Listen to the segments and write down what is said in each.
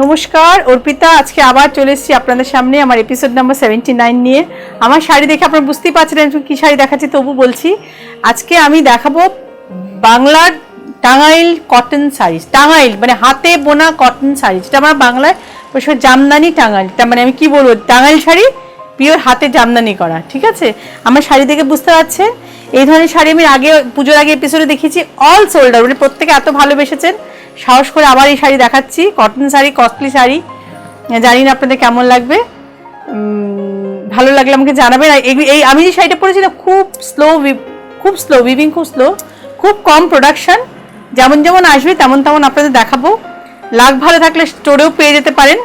নমস্কার, অর্পিতা আজকে আবার চলে এসেছি আপনাদের সামনে আমার এপিসোড নাম্বার 79 নিয়ে। আমার শাড়ি দেখে আপনারা বুঝতেই পারছেন কি শাড়ি দেখাচ্ছি, তবু বলছি আজকে আমি দেখাবো বাংলার টাঙ্গাইল কটন শাড়ি। টাঙ্গাইল মানে হাতে বোনা কটন শাড়ি, যেটা আমার বাংলায় জামদানি টাঙ্গাইল, মানে আমি কি বলবো, টাঙ্গাইল শাড়ি পিওর হাতে জামদানি করা। ঠিক আছে, আমার শাড়ি দেখে বুঝতে পারছেন এই ধরনের শাড়ি আমি আগে পুজোর আগে এপিসোডে দেখিয়েছি, অল সোল্ড আউট, মানে প্রত্যেকে এত ভালোবেসেছেন, সাহস করে আবার এই শাড়ি দেখাচ্ছি। কটন শাড়ি, কস্টলি শাড়ি, জানি না আপনাদের কেমন লাগবে, ভালো লাগলে আমাকে জানাবেন। এই আমি যে শাড়িটা পরেছি না, খুব স্লো উইভিং, খুব স্লো, খুব কম প্রোডাকশন, যেমন যেমন আসবে তেমন তেমন আপনাদের দেখাবো। লাক ভালো থাকলে স্টোরেও পেয়ে যেতে পারেন,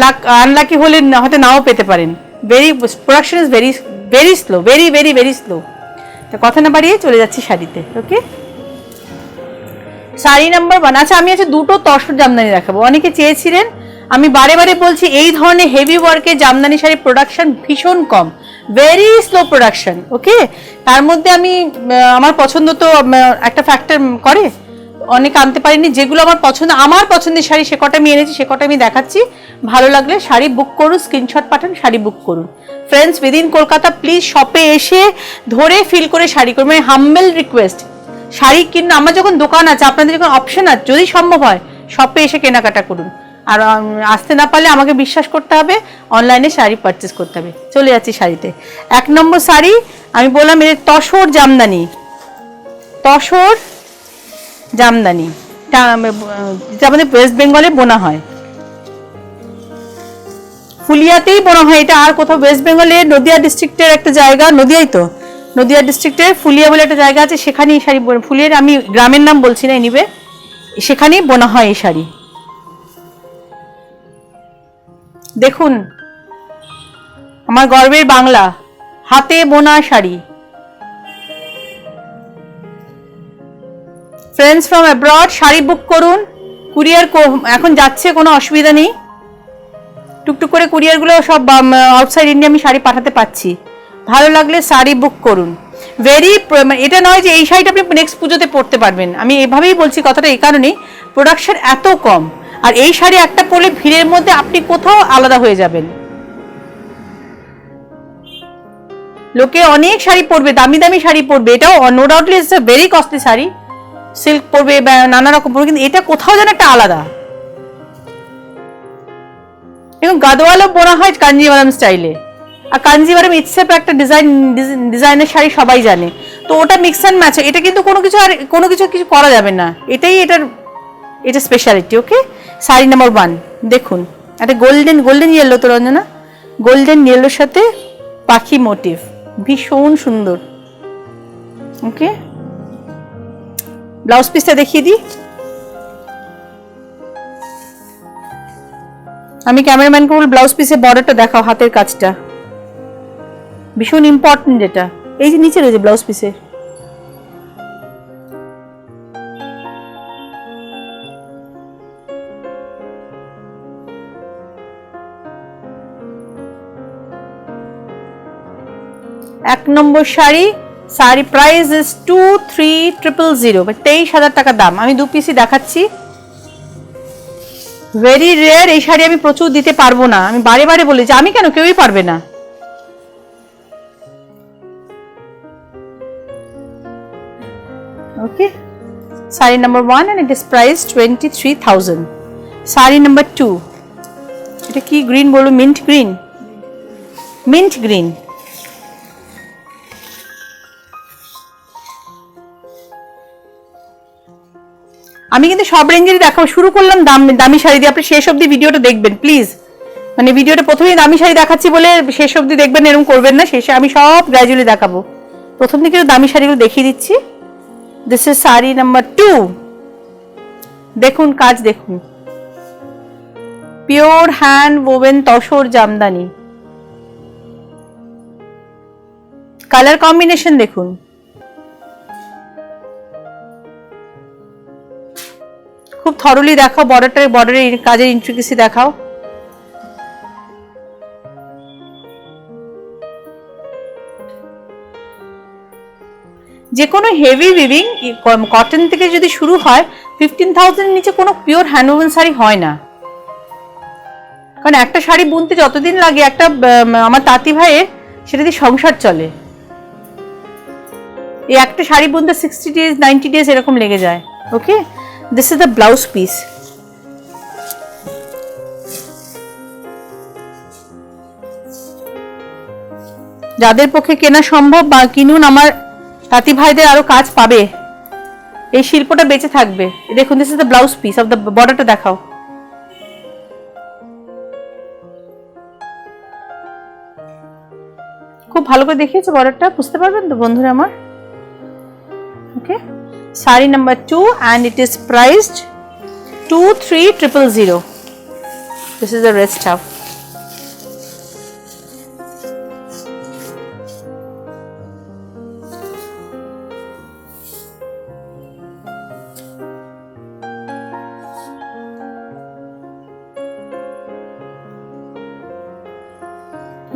লাক আনলাকি হলে হয়তো নাও পেতে পারেন। Production is very slow, very slow. তো কথা না বাড়িয়ে চলে যাচ্ছি শাড়িতে। ওকে, শাড়ি নাম্বার 1। আচ্ছা, আমি আজকে দুটো তসর জামদানি দেখাবো। অনেকে চেয়েছিলেন, আমি বারে বারে বলছি এই ধরনের হেভি ওয়ার্কের জামদানি শাড়ি প্রোডাকশন ভীষণ কম, ভেরি স্লো প্রোডাকশন। ওকে, তার মধ্যে আমি আমার পছন্দ তো একটা ফ্যাক্টর করে, অনেক আনতে পারিনি। যেগুলো আমার পছন্দের শাড়ি সে কটা আমি এনেছি, সে কটা আমি দেখাচ্ছি। ভালো লাগলে শাড়ি বুক করুন, স্ক্রিনশট পাঠান, শাড়ি বুক করুন। ফ্রেন্ডস উইদিন কলকাতা, প্লিজ শপে এসে ধরে ফিল করে শাড়ি করুন, মানে হাম্বেল রিকোয়েস্ট। শাড়ি কিনুন, আমার যখন দোকান আছে, আপনাদের যখন অপশন আছে, যদি সম্ভব হয় শপে এসে কেনাকাটা করুন। আর আসতে না পারলে আমাকে বিশ্বাস করতে হবে, অনলাইনে শাড়ি পারচেস করতে হবে। চলে যাচ্ছি শাড়িতে। 1 নম্বর শাড়ি আমি বললাম এর তসর জামদানি, তসর জামদানি, যেটা আমাদের ওয়েস্ট বেঙ্গলে বোনা হয়, ফুলিয়াতেই বোনা হয় এটা। আর কোথাও ওয়েস্ট বেঙ্গলে নদিয়া ডিস্ট্রিক্টের একটা জায়গা, নদিয়াই তো, নদিয়া ডিস্ট্রিক্টের ফুলিয়া বলে একটা জায়গা আছে, সেখানে এই শাড়ি ফুলিয়ার, আমি গ্রামের নাম বলছি না, নিবে সেখানেই বোনা হয় এই শাড়ি। দেখুন আমার গর্বের বাংলা হাতে বোনা sari. Friends from abroad, sari book করুন। কুরিয়ার এখন যাচ্ছে, কোনো অসুবিধা নেই, টুকটুক করে কুরিয়ারগুলো সব আউটসাইড ইন্ডিয়া আমি শাড়ি পাঠাতে পারছি। ভালো লাগলে শাড়ি বুক করুন। এটা নয় যে এই শাড়িটা আপনি নেক্সট পুজোতে পরতে পারবেন, আমি এভাবেই বলছি কথাটা এই কারণেই, প্রোডাকশন এত কম। আর এই শাড়ি একটা পরলে ভিড়ের মধ্যে আপনি কোথাও আলাদা হয়ে যাবেন। লোকে অনেক শাড়ি পরবে, দামি দামি শাড়ি পরবে, এটাও no doubtly it's a very costly sari, silk পরবে বা নানা রকম পরবে, কিন্তু এটা কোথাও যেন একটা আলাদা। এবং গাদোয়ালও বোনা হয় কাঞ্জিভারাম স্টাইলে, আর কাঞ্জিভারাম ইটসেলফ একটা ডিজাইনের শাড়ি, সবাই জানে। তো ওটা মিক্স অ্যান্ড ম্যাচ, এটা কিন্তু কোনো কিছু করা যাবে না, এটা স্পেশালিটি। ওকে, শাড়ি নাম্বার 1 দেখুন, একটা গোল্ডেন ইয়েলো, তো রঞ্জনা গোল্ডেন ইয়েলোর সাথে পাখি মোটিভ, ভীষণ সুন্দর। ওকে, ব্লাউজ পিসটা দেখিয়ে দিই। আমি ক্যামেরাম্যানকে বল ব্লাউজ পিসের বর্ডারটা দেখাও, হাতের কাজটা ভীষণ ইম্পর্টেন্ট। যেটা এই যে নিচে রয়েছে ব্লাউজ পিসের, এক নম্বর শাড়ি প্রাইস ইজ 23,000, 23,000 টাকা দাম। আমি 2 পিসই দেখাচ্ছি, ভেরি রেয়ার। এই শাড়ি আমি প্রচুর দিতে পারবো না, আমি বারে বারে বলেছি, আমি কেন, কেউই পারবে না। Okay, sari number 1 and it is priced 23,000. Sari number 2, এটা কি গ্রিন বলো, মিন্ট গ্রিন। আমি কিন্তু সব রেঞ্জেরই দেখাবো, শুরু করলাম দামি শাড়ি দিয়ে, আপনি শেষ অবধি ভিডিওটা দেখবেন প্লিজ। মানে ভিডিওটা প্রথমেই দামি শাড়ি দেখাচ্ছি বলে শেষ অবধি দেখবেন এরকম করবেন না, শেষে আমি সব গ্র্যাজুয়ালি দেখাবো। প্রথম দিকে দামি শাড়িগুলো দেখিয়ে দিচ্ছি। দিস ইজ শাড়ি নাম্বার 2, দেখুন কাজ দেখুন, pure hand woven tussar Jamdani, colour combination দেখুন, খুব থরলি দেখাও, বর্ডারের কাজের ইন্ট্রিকেসি দেখাও। যে কোনো হেভি উইভিং কটন থেকে যদি শুরু হয় 15,000 এর নিচে কোনো পিওর হ্যান্ড ওভেন শাড়ি হয় না। কারণ একটা শাড়ি বুনতে যতদিন লাগে একটা আমার তাঁতি ভাইয়ের সেটা দিয়ে সংসার চলে। এই একটা শাড়ি বুনতে 60 days 90 days এরকম লেগে যায়। Okay, this is the blouse piece. যাদের পক্ষে কেনা সম্ভব বা কিনুন, আমার তাঁতি ভাইদের আরো কাজ পাবে, এই শিল্পটা বেঁচে থাকবে। দেখুন, this is the blouse piece of the বর্ডারটা দেখাও। খুব ভালো করে দেখিয়েছে বর্ডারটা, বুঝতে পারবেন তো বন্ধুরা আমার। ওকে, sari number 2 and it is priced 23,000. This is the red stuff.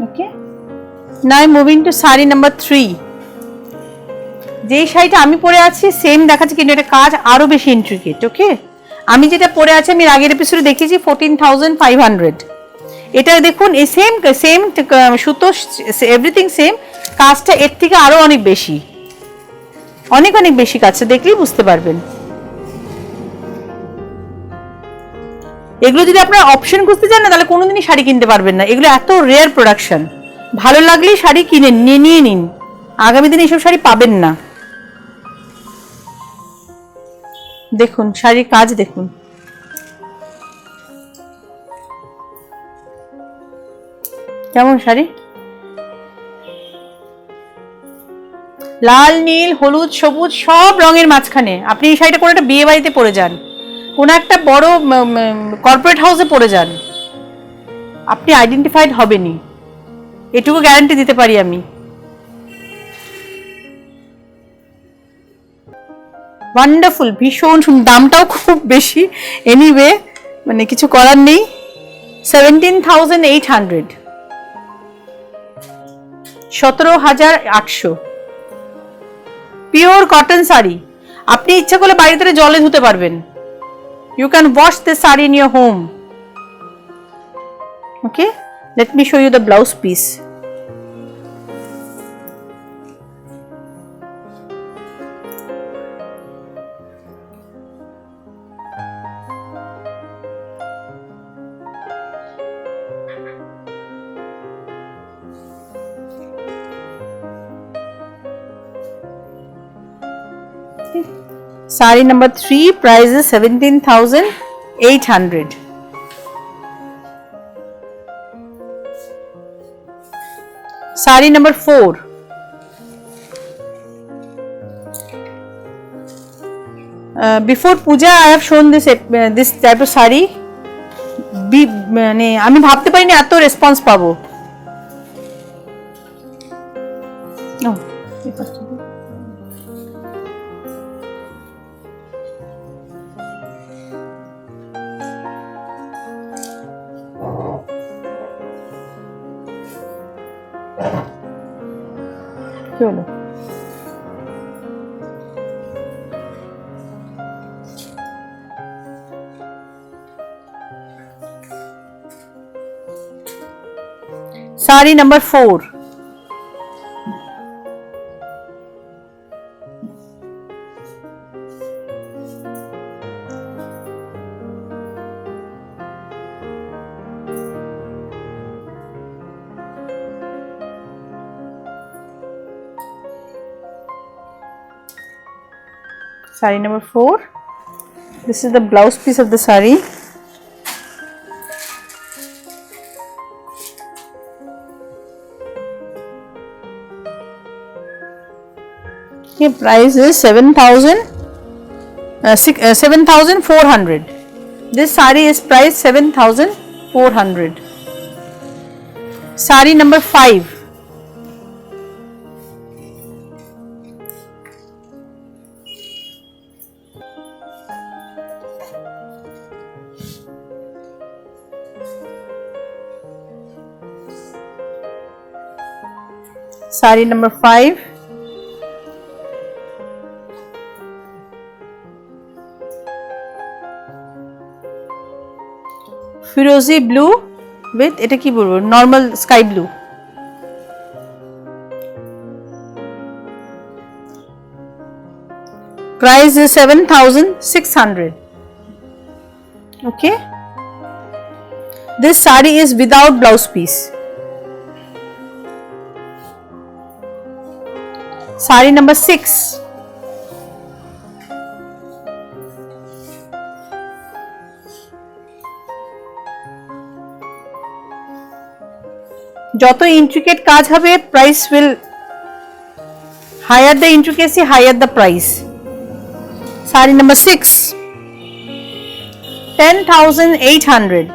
Okay, now I'm moving to sari number 3. যেই শাড়িটা আমি পরে আছি সেম দেখাচ্ছে, কিন্তু এটা কাজ আরো বেশি ইন্ট্রিকেট। ওকে, আমি যেটা পরে আছি আমি আগের এপিসোডে দেখিয়েছি 14,500। এটা দেখুন, এই সেম সেম সুতো, এভরিথিং সেম, কাজটা এর থেকে আরো অনেক বেশি, অনেক অনেক বেশি। কাজটা দেখলেই বুঝতে পারবেন। এগুলো যদি আপনার অপশন খুঁজতে চান না, তাহলে কোনোদিনই শাড়ি কিনতে পারবেন না। এগুলো এত রেয়ার প্রোডাকশন, ভালো লাগলেই শাড়ি কিনে নিয়ে নিন, আগামী দিনে এইসব শাড়ি পাবেন না। দেখুন শাড়ির কাজ দেখুন, কেমন শাড়ি, লাল নীল হলুদ সবুজ সব রঙের মাঝখানে। আপনি এই শাড়িটা কোনো একটা বিয়ে বাড়িতে পরে যান, কোনো একটা বড় কর্পোরেট হাউসে পরে যান, আপনি আইডেন্টিফাইড হবেনই, এটুকু গ্যারান্টি দিতে পারি আমি। ওয়ান্ডারফুল, ভীষণ সুন্দর, দামটাও খুব বেশি, এনিওয়ে মানে কিছু করার নেই। 17,800, 17,800, পিওর কটন শাড়ি। আপনি ইচ্ছা করলে বাড়িতে জলে ধুতে পারবেন। You can wash this saree in your home. Okay, let me show you the blouse piece. Saree number 3, price is 17,800. Saree number 4, before puja I have shown this type of saree. মানে আমি ভাবতে পারিনি এত response পাবো। চলো, saree number 4, saree number 4. This is the blouse piece of the saree. Okay, price is 7,400. This saree is priced 7,400. Saree number 5. Saree number 5. Firozi blue with এটা কি বলবো normal sky blue. Price is 7,600. Okay. This sari is without blouse piece. Sari number 6. যত intricate কাজ হবে price will higher the intricacy higher the price. Sari number 6, 10,800.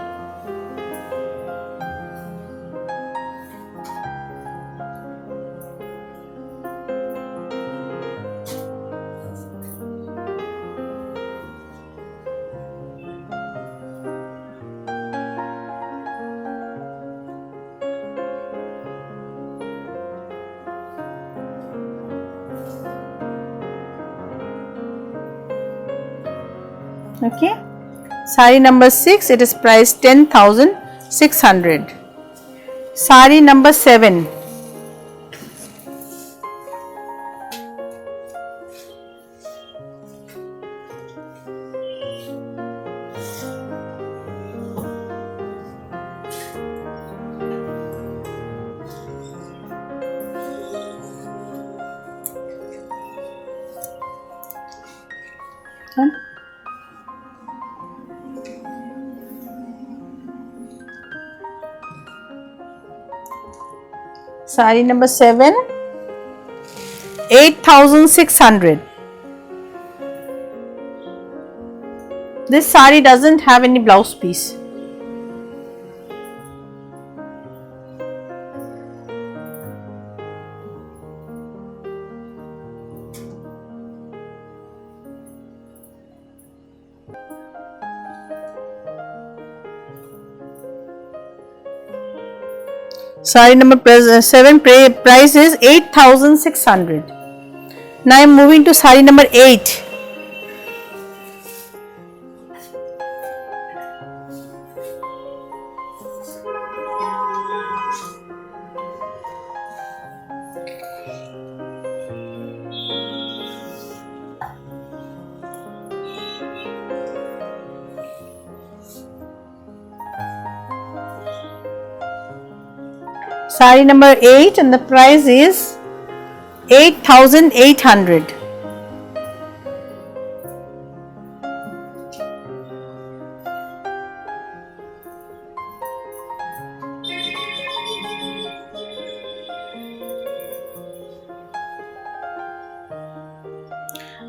Okay, sari number 6, it is priced 10,600. Sari number 7, sari number 7, 8,600. This sari doesn't have any blouse piece. Sari number 7 price is 8,600. Now I am moving to sari number 8. Sari number 8 and the price is 8,800.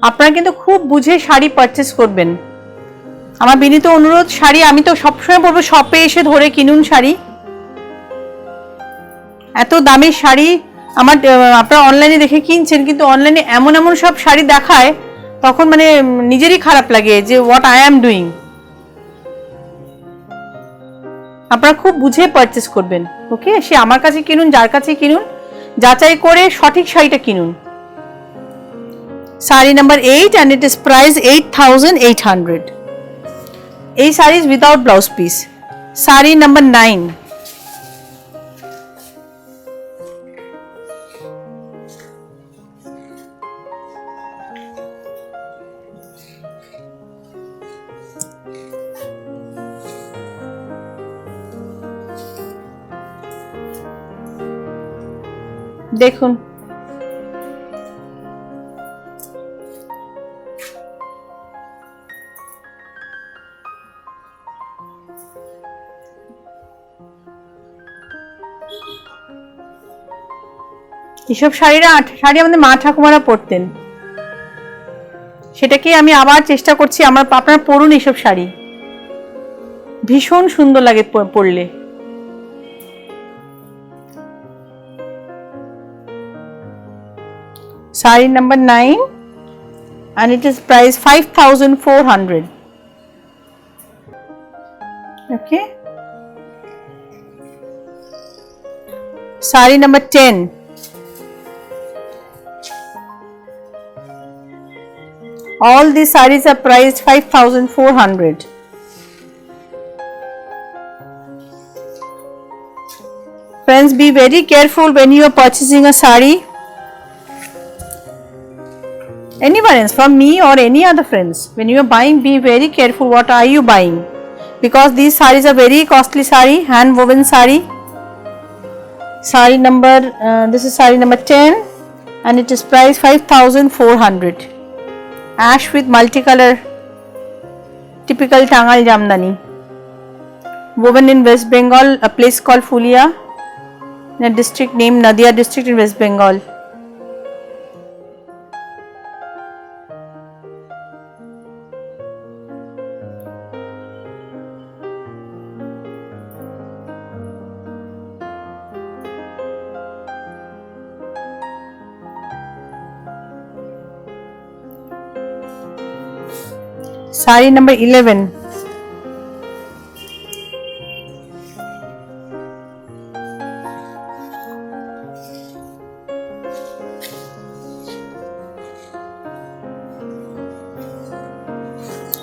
আপনারা কিন্তু খুব বুঝে sari purchase করবেন। আমার বিনীত অনুরোধ, শাড়ি আমি তো সবসময় বলবো শপে এসে ধরে কিনুন শাড়ি। এত দামের শাড়ি আমার আপনারা অনলাইনে দেখে কিনছেন, কিন্তু অনলাইনে এমন এমন সব শাড়ি দেখায় তখন মানে নিজেরই খারাপ লাগে যে হোয়াট আই অ্যাম ডুইং। আপনারা খুব বুঝে পারচেজ করবেন। ওকে, সে আমার কাছে কিনুন, যার কাছে কিনুন, যাচাই করে সঠিক শাড়িটা কিনুন। Sari number 8 and it is price 8,800. এই sari without blouse piece. Sari number 9, দেখুন এসব শাড়ি আমাদের মা ঠাকুমারা পরতেন, সেটাকে আমি আবার চেষ্টা করছি আপনারা পরুন এসব শাড়ি, ভীষণ সুন্দর লাগে পরলে। Sari number 9 and it is price 5,400. Okay. Sari number 10. All these sarees are priced 5,400. Friends, be very careful when you are purchasing a sari. Anyone else, from me or any other friends, when you are buying, be very careful what are you buying, because these saris are very costly sari, hand woven sari. Sari number, this is sari number 10 and it is priced 5,400. Ash with multicolor, typical Tangal Jamdani. Woven in West Bengal, a place called Fulia, in a district named Nadia district in West Bengal. Sari number 11.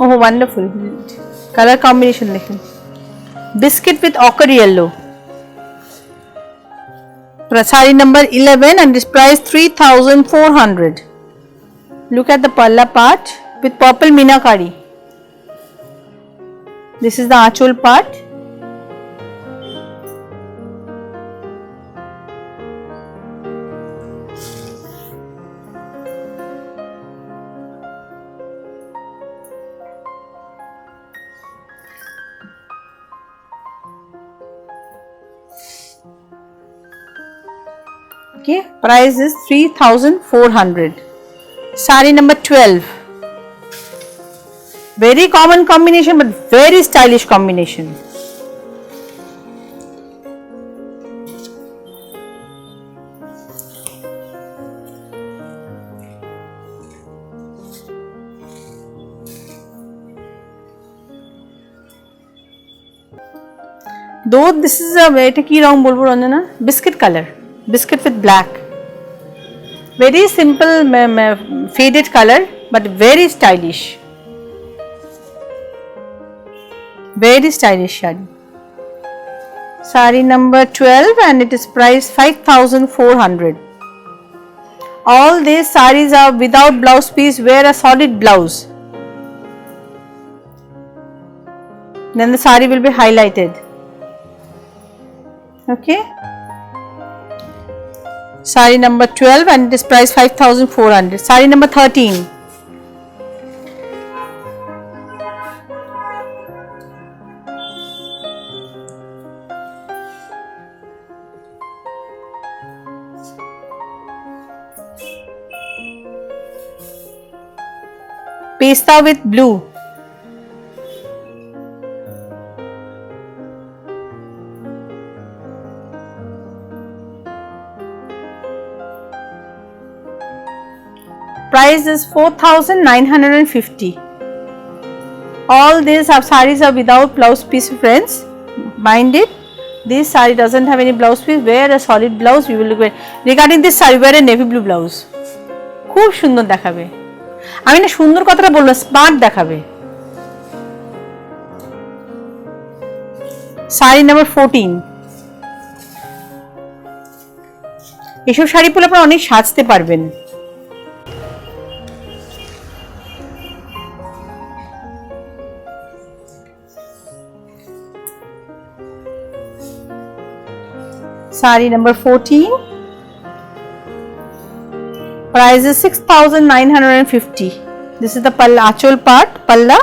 Oh, wonderful. Color combination देखिए. Biscuit with ochre yellow. Sari number 11 and this price 3,400. Look at the palla part with purple meenakari. This is the achol part. Okay, price is 3,400. Sari number 12. Very common combination but very stylish combination. Though this is a very key wrong bolbo Ranjana, biscuit color, biscuit with black. Very simple faded color but very stylish. Very stylish sari. Sari number 12 and it is priced 5,400. All these saris are without blouse piece. Wear a solid blouse. Then the sari will be highlighted. Okay. Sari number 12 and it is priced 5,400. Sari number 13. Pesta with blue. Price is 4,950. All these saris are without blouse piece, friends. Mind it. This sari doesn't have any blouse piece. Wear a solid blouse. You will look great. Regarding this sari, wear a navy blue blouse. খুব সুন্দর দেখাবে। আমি না সুন্দর কথাটা বলবো, smart দেখাবে। Sari number 14। এসব শাড়ি পরে আপনারা অনেক সাজতে পারবেন। Saree number 14. Price is 6,950. This is the palla, achol part, palla.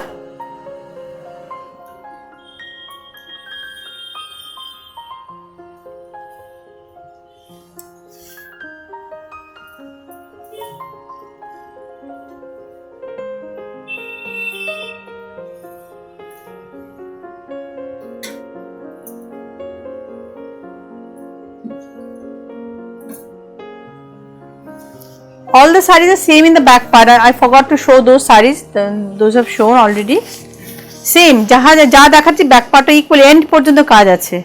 All the sarees are same in the back part. I forgot to show those sarees. Those have shown already. Same. যাহা যা দেখাচ্ছি back part equal end পর্যন্ত কাজ আছে.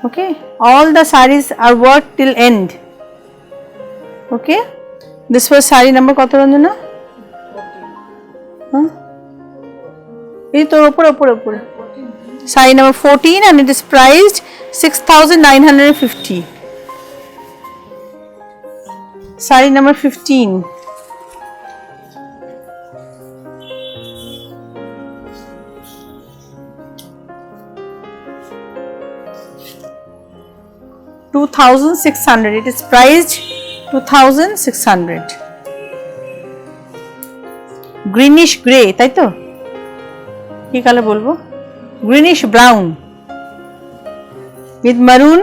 Okay. All the sarees are worked till end. Okay. This was saree number কত রঞ্জনা? এই তো উপরে Saree number 14 and it is priced 6,950. Saree number 15. $2,600. It is priced 2,600. Greenish grey, তাই তো? কি কালার বলবো? Greenish brown with maroon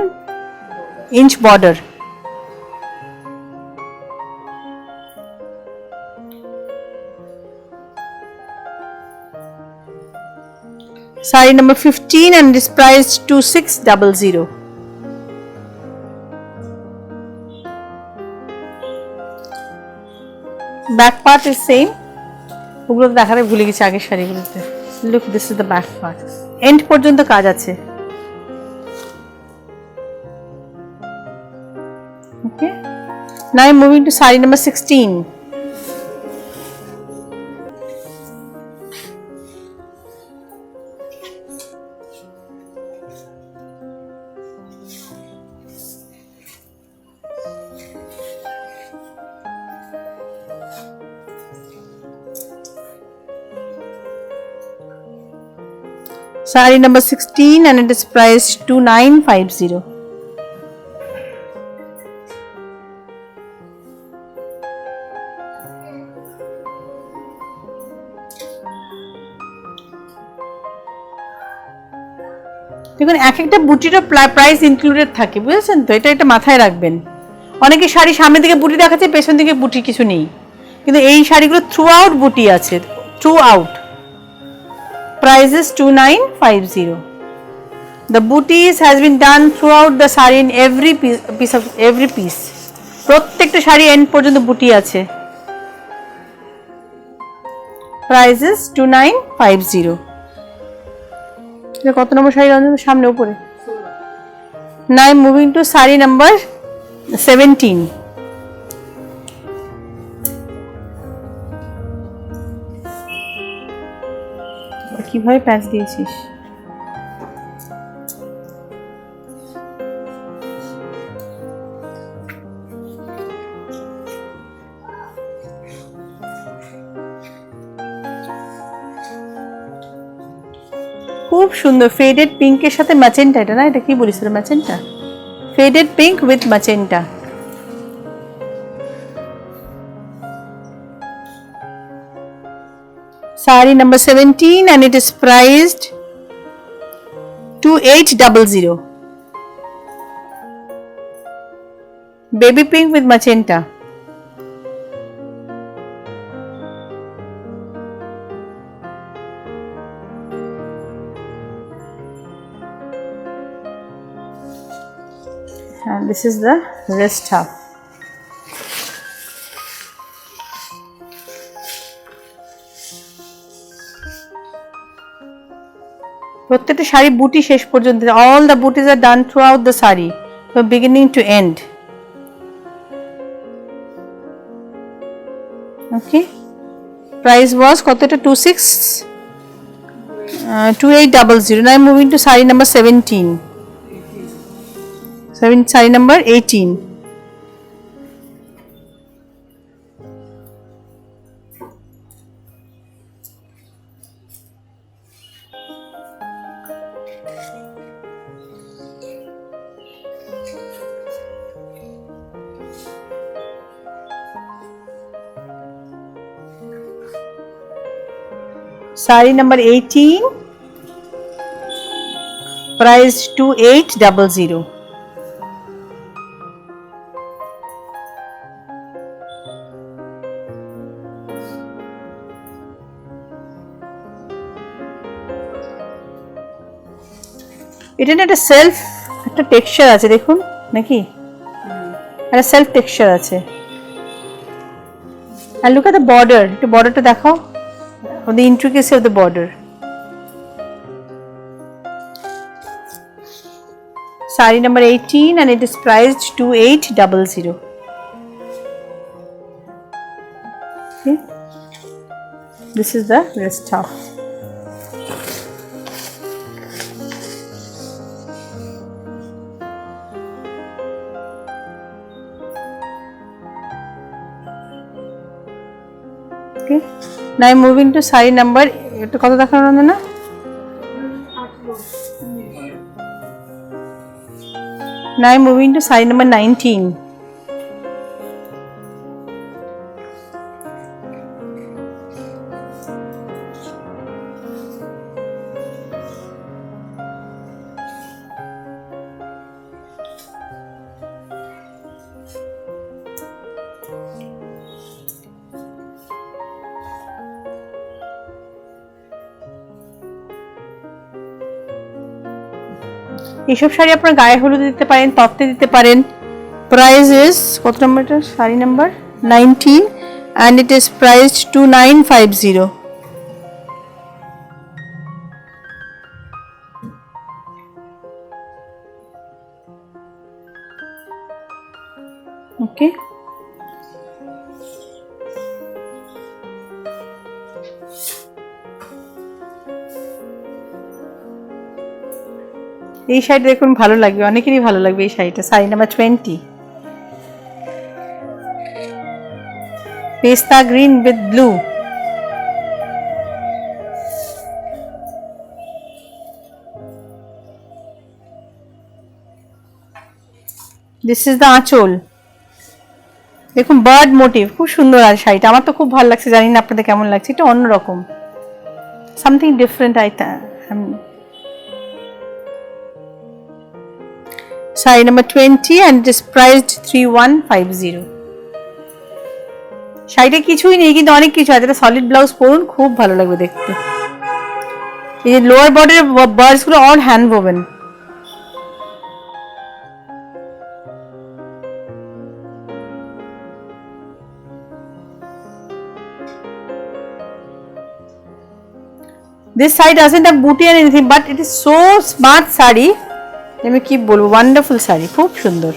inch border. Saree number 15 and it is priced 2600. Back part is same. ওগুলো দেখাতে ভুলে গেছি আগের শাড়িগুলোতে। Look, this is the back part. End পর্যন্ত কাজ আছে। Okay. Now I'm moving to saree number 16. Saree number 16 and it is priced 2950. দেখুন এক একটা বুটিরও প্রাইস ইনক্লুডেড থাকে, বুঝেছেন তো? এটা মাথায় রাখবেন। অনেকে শাড়ি সামনের দিকে বুটি দেখাচ্ছে, পেছন দিকে বুটি কিছু নেই, কিন্তু এই শাড়িগুলো থ্রু আউট বুটি আছে, through out. Price is 2950. The booties has been done throughout the saree in every piece. প্রত্যেকটা শাড়ি এন্ড পর্যন্ত বুটি আছে। Price is 2950. এটা কত নম্বর শাড়ি রঞ্জন? সামনে উপরে। Now I'm moving to saree number 17. কিভাবে প্যাচ দিয়েছিস? খুব সুন্দর ফেডেড পিঙ্কের সাথে ম্যাজেন্টা, এটা না? এটা কি বলিস রে? Magenta, faded pink with magenta. Saree number 17 and it is priced 2800. Baby pink with magenta. And this is the wrist half. প্রত্যেকটা শাড়ি বুটি শেষ পর্যন্ত, all the booties are done throughout the saree from beginning to end. Okay, price was কতটা? 2800. Now I'm moving to saree number 17. Saree number 18. Saree number 18, price 2800. এটা না একটা self একটা texture আছে, দেখুন নাকি? একটা সেলফ টেক্সচার আছে। আর লুক এট দ্য বর্ডার, একটু বর্ডারটা দেখাও, the intricacy of the border. Saree number 18 and it is priced 2800. Okay. This is the wrist half. Okay, now moving to sari number, এটা কত দেখানো না? Now moving to side number 19. এইসব শাড়ি আপনার গায়ে হলুদে দিতে পারেন, তত্ত্বে দিতে পারেন। প্রাইস ইজ কত নাম্বারটা? Sari number 19 and it is priced 2950. Okay, এই শাড়িটা দেখুন, ভালো লাগবে, অনেকেরই ভালো লাগবে এই শাড়িটা। শাড়ি নাম্বার 20, পেস্তা green with blue. This is the আঁচল, দেখুন বার্ড মোটিভ, খুব সুন্দর আর শাড়িটা, আমার তো খুব ভালো লাগছে, জানি না আপনাদের কেমন লাগছে। এটা অন্যরকম, something different sari number 20 and it is priced 3150. শাড়িটা কিছুই নেই কিন্তু অনেক কিছু আছে, সলিড ব্লাউজ পরুন, খুব ভালো লাগবে দেখতে। এই যে লোয়ার বর্ডারের বার্ডস গুলো all hand woven. This side doesn't have booty and anything, but it is so smart sari, আমি কি বলবো, ওয়ান্ডারফুল শাড়ি, খুব সুন্দর।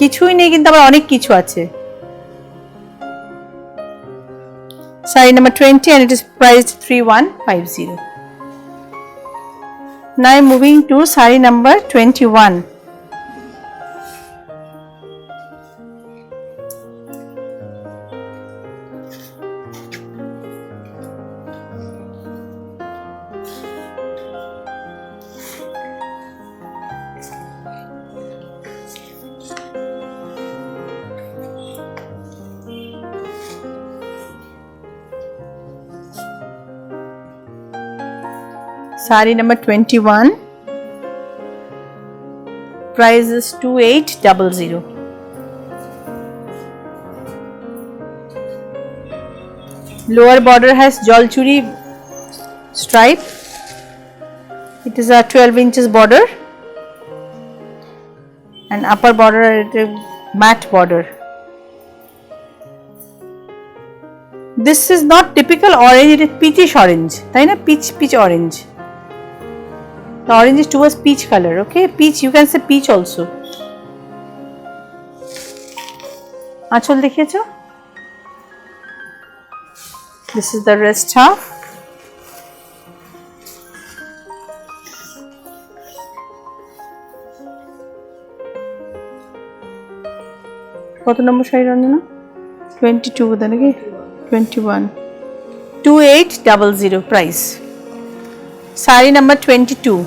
কিছুই নেই কিন্তু আবার অনেক কিছু আছে। Sari number 20 and it is priced 3150. Now moving to sari number 21. Sari number 21, price is 2800. Lower border has Jalchuri stripe. It is a 12 inches border and upper border is a matte border. This is not typical orange, it is peachish orange, right? Peach orange. The orange is towards peach color, okay? Peach, you can say peach also. আঁচল দেখিয়েছো? This is the rest half. কত নম্বর শাড়ি রঞ্জনা? 22 বোধ নাকি? 21. 2800 price. Sari number 22.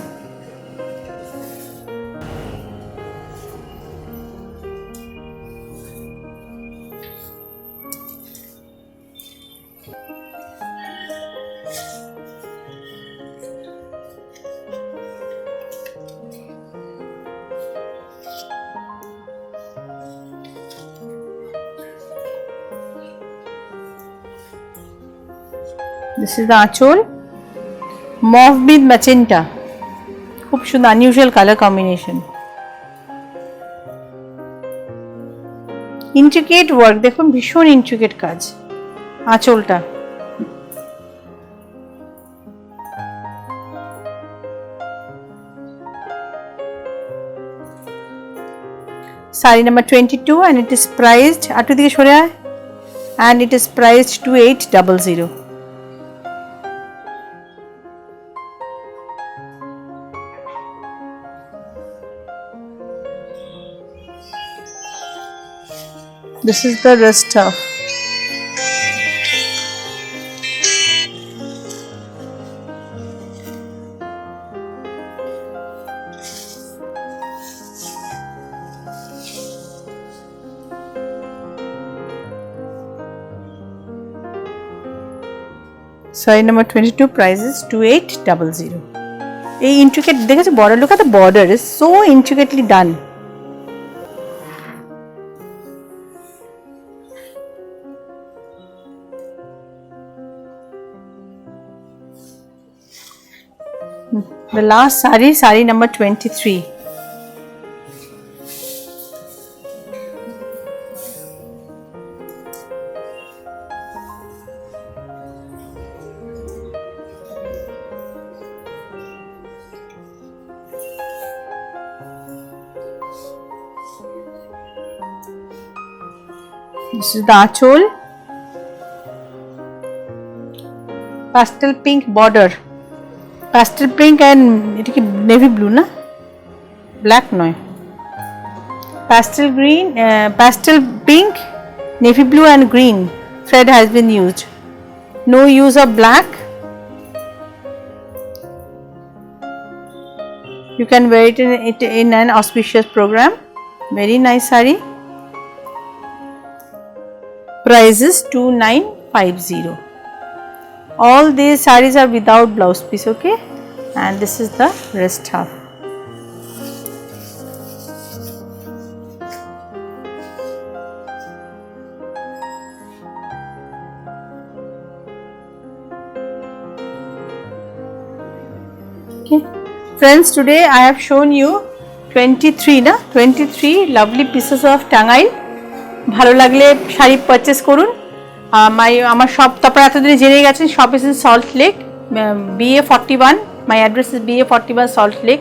This is the achol, mauve with magenta, খুব সুন্দর unusual color combination. Intricate work, দেখুন ভীষণ intricate কাজ আঁচলটা। Sari number 22 and it is priced, আটু দিকে সরে আয়, and it is priced 2800. This is the rest half. Sari number 22, price is 2800. এই ইন্ট্রিকেট দেখেছো border, look at the border, is so intricately done. The last saree number 23. This is the achol, pastel pink border, pastel pink and এটা কি navy blue না, black নয়, pastel green, pastel pink, navy blue and green thread has been used. No use of black. You can wear it in an auspicious program. Very nice saree. Price is 2950. All these sarees are without blouse piece, okay, and this is the rest half. Okay friends, today I have shown you 23 lovely pieces of Tangail. ভালো লাগলে sari purchase করুন। আমার shop তো আপনারা এতদিনে জেনে গেছেন, shop is in Salt Lake, BA41. My address is BA41 Salt Lake,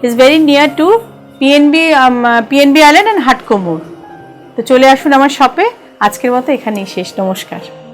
is very near to PNB island and Hatco মোড়। তো চলে আসুন আমার শপে। আজকের মতো এখানেই শেষ, নমস্কার।